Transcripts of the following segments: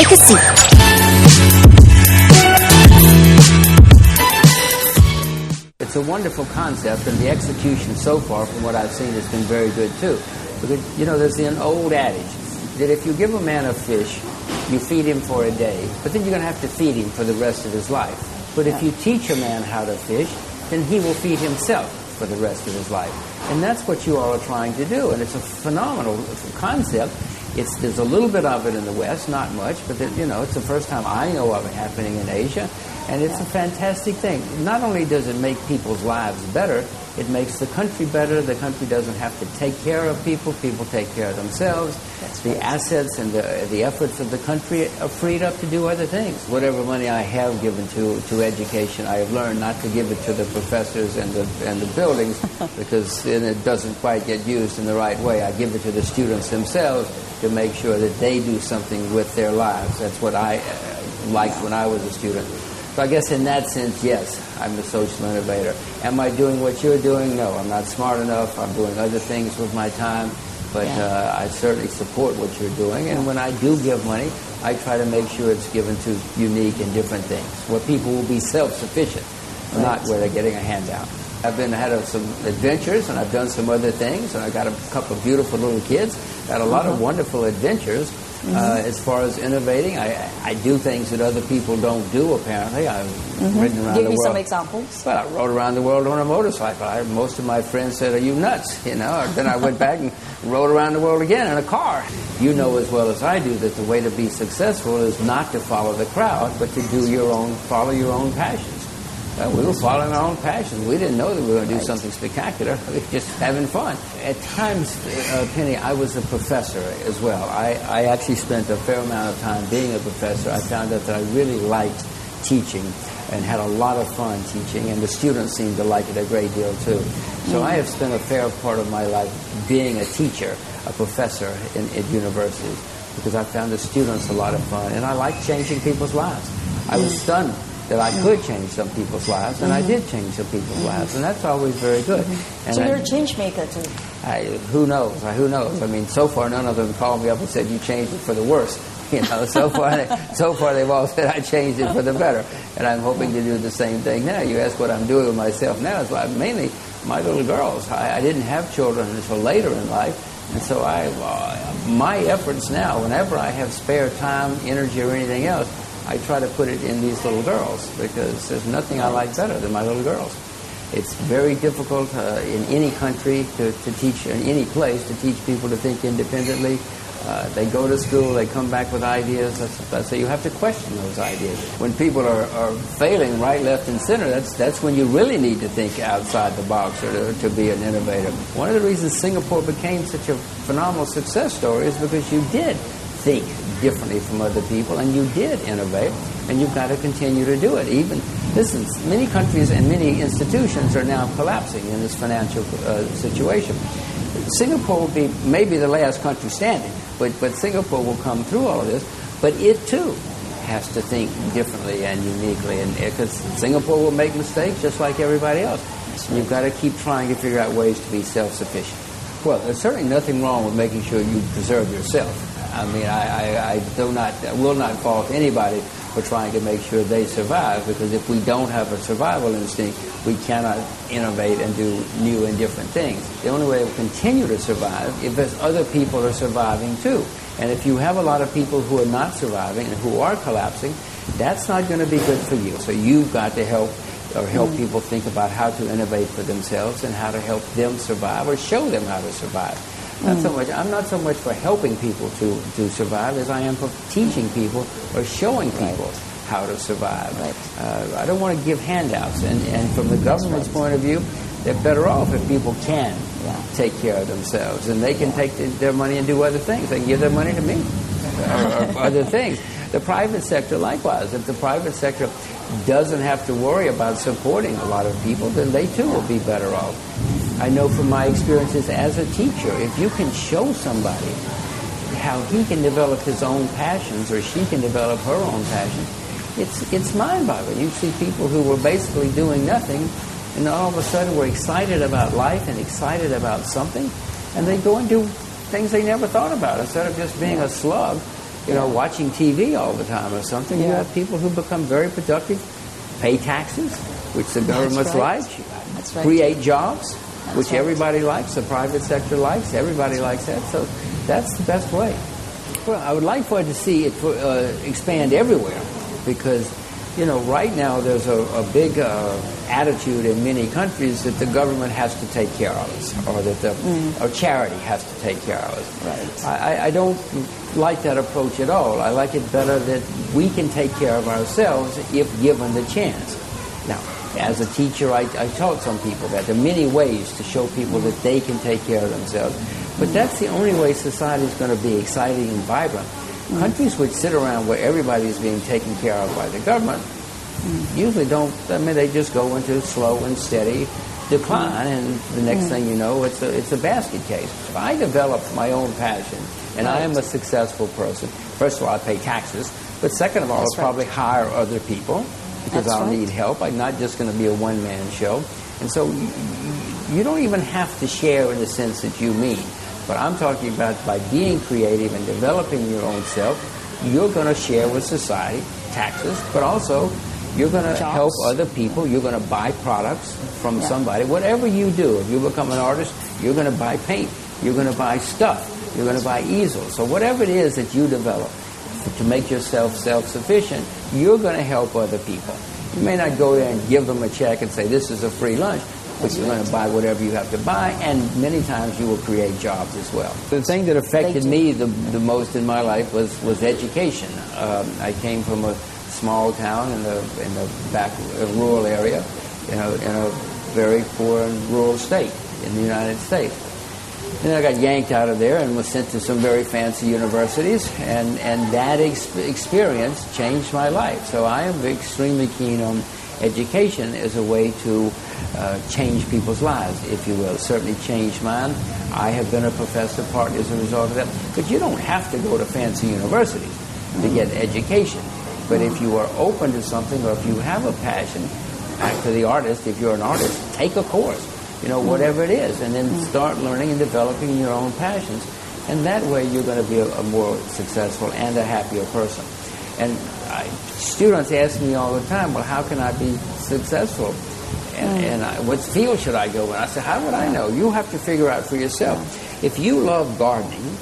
Take a seat. It's a wonderful concept, and the execution so far, from what I've seen, has been very good too. Because, there's an old adage that if you give a man a fish, you feed him for a day, but then you're going to have to feed him for the rest of his life. But if you teach a man how to fish, then he will feed himself for the rest of his life. And that's what you all are trying to do, and it's a phenomenal concept. There's a little bit of it in the West, not much, but it's the first time I know of it happening in Asia, and it's a fantastic thing. Not only does it make people's lives better, it makes the country better. The country doesn't have to take care of people. People take care of themselves. The assets and the efforts of the country are freed up to do other things. Whatever money I have given to education, I have learned not to give it to the professors and the buildings because then it doesn't quite get used in the right way. I give it to the students themselves to make sure that they do something with their lives. That's what I liked when I was a student. So I guess in that sense, yes, I'm a social innovator. Am I doing what you're doing? No, I'm not smart enough. I'm doing other things with my time. But I certainly support what you're doing. And when I do give money, I try to make sure it's given to unique and different things, where people will be self-sufficient, not where they're getting a handout. I've had some adventures, and I've done some other things, and I've got a couple of beautiful little kids. Got a lot of wonderful adventures. As far as innovating, I do things that other people don't do, apparently. I've ridden around the world. Give me some examples. Well, I rode around the world on a motorcycle. Most of my friends said, "Are you nuts?" Then I went back and rode around the world again in a car. You know as well as I do that the way to be successful is not to follow the crowd, but to follow your own passions. Well, we were following our own passions. We didn't know that we were going to do something spectacular. We were just having fun. At times, Penny, I was a professor as well. I actually spent a fair amount of time being a professor. I found out that I really liked teaching and had a lot of fun teaching, and the students seemed to like it a great deal too. So I have spent a fair part of my life being a teacher, a professor at universities, because I found the students a lot of fun, and I like changing people's lives. I was stunned that I could change some people's lives, and I did change some people's lives, and that's always very good. And so you're a change maker too. Who knows? Who knows? I mean, so far none of them called me up and said you changed it for the worse. So far they've all said I changed it for the better, and I'm hoping to do the same thing now. You ask what I'm doing with myself now. It's mainly my little girls. I didn't have children until later in life, and so my efforts now, whenever I have spare time, energy, or anything else, I try to put it in these little girls, because there's nothing I like better than my little girls. It's very difficult in any country to teach, in any place, to teach people to think independently. They go to school, they come back with ideas. So you have to question those ideas. When people are failing right, left, and center, that's when you really need to think outside the box or to be an innovator. One of the reasons Singapore became such a phenomenal success story is because you did think differently from other people, and you did innovate, and you've got to continue to do it. Many countries and many institutions are now collapsing in this financial situation. Singapore will be maybe the last country standing, but Singapore will come through all of this, but it too has to think differently and uniquely, and because Singapore will make mistakes just like everybody else. So you've got to keep trying to figure out ways to be self-sufficient. Well, there's certainly nothing wrong with making sure you preserve yourself. I mean, I will not fault anybody for trying to make sure they survive, because if we don't have a survival instinct, we cannot innovate and do new and different things. The only way to continue to survive is if other people are surviving too. And if you have a lot of people who are not surviving and who are collapsing, that's not going to be good for you. So you've got to help people think about how to innovate for themselves and how to help them survive, or show them how to survive. I'm not so much for helping people to survive as I am for teaching people or showing people how to survive. I don't want to give handouts, and from the government's point of view, they're better off if people can take care of themselves, and they can take their money and do other things. They can give their money to me or other things. The private sector, likewise. If the private sector doesn't have to worry about supporting a lot of people, then they too will be better off. I know from my experiences as a teacher, if you can show somebody how he can develop his own passions, or she can develop her own passions, it's mind-boggling. You see people who were basically doing nothing, and all of a sudden were excited about life and excited about something, and they go and do things they never thought about. Instead of just being a slug, watching TV all the time or something. You have people who become very productive, pay taxes, which the government's like, That's right. create jobs, That's which right. everybody likes, the private sector likes, everybody likes that. So that's the best way. Well, I would like for it to see it expand everywhere because, right now there's a big attitude in many countries that the government has to take care of us or that or charity has to take care of us. Right. I don't like that approach at all. I like it better that we can take care of ourselves if given the chance. Now, as a teacher, I taught some people that there are many ways to show people that they can take care of themselves. But that's the only way society is going to be exciting and vibrant. Countries which sit around where everybody is being taken care of by the government usually don't, they just go into slow and steady decline, and the next thing you know, it's a basket case. If I develop my own passion, and I am a successful person, first of all, I pay taxes, but second of all, I'll probably hire other people, because I'll need help. I'm not just going to be a one-man show. And so you don't even have to share in the sense that you mean. But I'm talking about by being creative and developing your own self, you're going to share with society taxes, but also you're going to help other people. You're going to buy products from somebody. Whatever you do, if you become an artist, you're going to buy paint. You're going to buy stuff. You're going to buy easels. So whatever it is that you develop to make yourself self-sufficient, you're going to help other people. You may not go there and give them a check and say, this is a free lunch, but you're going to buy whatever you have to buy, and many times you will create jobs as well. The thing that affected me the most in my life was education. I came from a small town in the back rural area, in a very poor and rural state in the United States. Then I got yanked out of there and was sent to some very fancy universities, and that experience changed my life. So I am extremely keen on education as a way to change people's lives, if you will. Certainly changed mine. I have been a professor partly as a result of that. But you don't have to go to fancy universities to get education. But if you are open to something, or if you have a passion, back to the artist, if you're an artist, take a course, whatever it is, and then start learning and developing your own passions. And that way you're going to be a more successful and a happier person. And students ask me all the time, well, how can I be successful? And what field should I go in? I said, how would I know? You have to figure out for yourself. If you love gardening,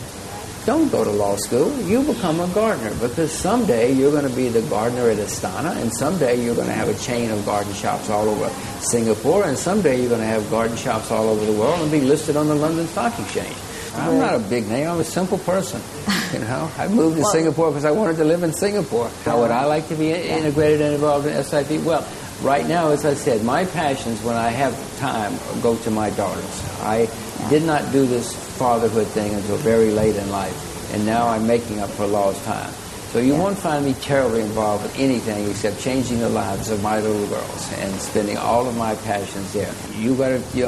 don't go to law school. You become a gardener, because someday you're going to be the gardener at Astana, and someday you're going to have a chain of garden shops all over Singapore, and someday you're going to have garden shops all over the world and be listed on the London Stock Exchange. I'm not a big name. I'm a simple person. I moved to Singapore because I wanted to live in Singapore. How would I like to be integrated and involved in SIP? Well, right now, as I said, my passions, when I have time, go to my daughters. I did not do this fatherhood thing until very late in life, and now I'm making up for lost time. So you won't find me terribly involved with anything except changing the lives of my little girls and spending all of my passions there. You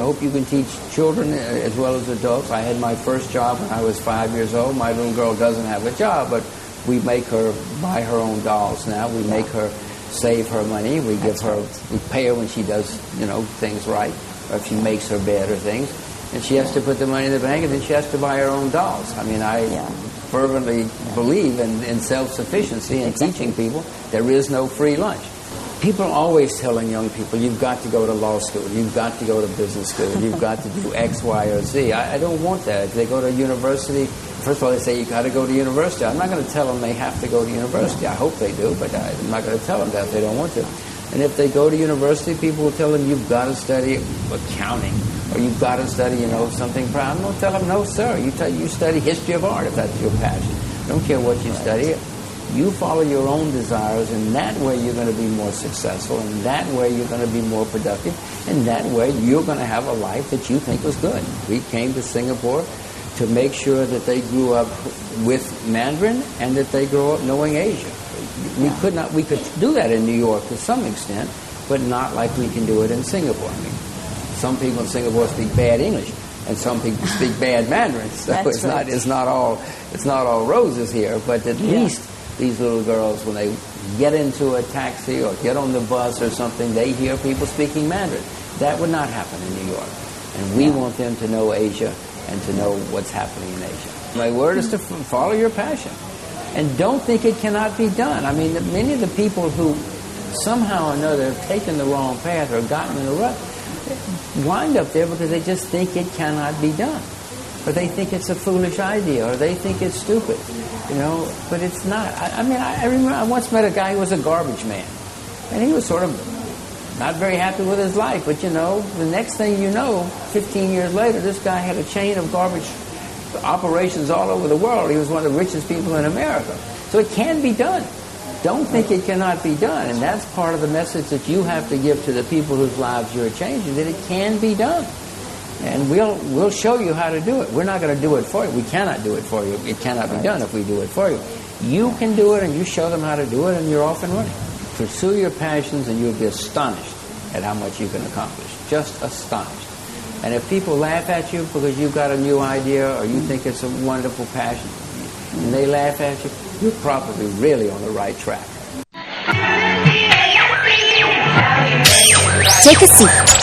hope you can teach children as well as adults. I had my first job when I was 5 years old. My little girl doesn't have a job, but we make her buy her own dolls now. We make her save her money. We pay her when she does, things right, or if she makes her bed or things. And she has to put the money in the bank, and then she has to buy her own dolls. I mean, I fervently believe in self-sufficiency and teaching people there is no free lunch. People are always telling young people, you've got to go to law school, you've got to go to business school, you've got to do X, Y, or Z. I don't want that. If they go to university, first of all, they say you've got to go to university. I'm not going to tell them they have to go to university. I hope they do, but I'm not going to tell them that if they don't want to. And if they go to university, people will tell them you've got to study accounting, or you've got to study, something. I'm going to tell them, no, sir. You study history of art if that's your passion. I don't care what you study. You follow your own desires, and that way you're going to be more successful, and that way you're going to be more productive, and that way you're going to have a life that you think was good. We came to Singapore to make sure that they grew up with Mandarin and that they grow up knowing Asia. We could do that in New York to some extent, but not like we can do it in Singapore. I mean, some people in Singapore speak bad English, and some people speak bad Mandarin. So it's not all roses here. But at least these little girls, when they get into a taxi or get on the bus or something, they hear people speaking Mandarin. That would not happen in New York, and we want them to know Asia and to know what's happening in Asia. My word is to follow your passion. And don't think it cannot be done. I mean, many of the people who somehow or another have taken the wrong path or gotten in a rut wind up there because they just think it cannot be done. Or they think it's a foolish idea, or they think it's stupid, but it's not. I remember I once met a guy who was a garbage man, and he was sort of not very happy with his life, but the next thing you know, 15 years later, this guy had a chain of garbage operations all over the world. He was one of the richest people in America. So it can be done. Don't think it cannot be done, and that's part of the message that you have to give to the people whose lives you're changing, that it can be done. And we'll show you how to do it. We're not going to do it for you. We cannot do it for you. It cannot be done if we do it for you. You can do it, and you show them how to do it, and you're off and running. Pursue your passions, and you'll be astonished at how much you can accomplish. Just astonished. And if people laugh at you because you've got a new idea or you think it's a wonderful passion, and they laugh at you, you're probably really on the right track. Take a seat.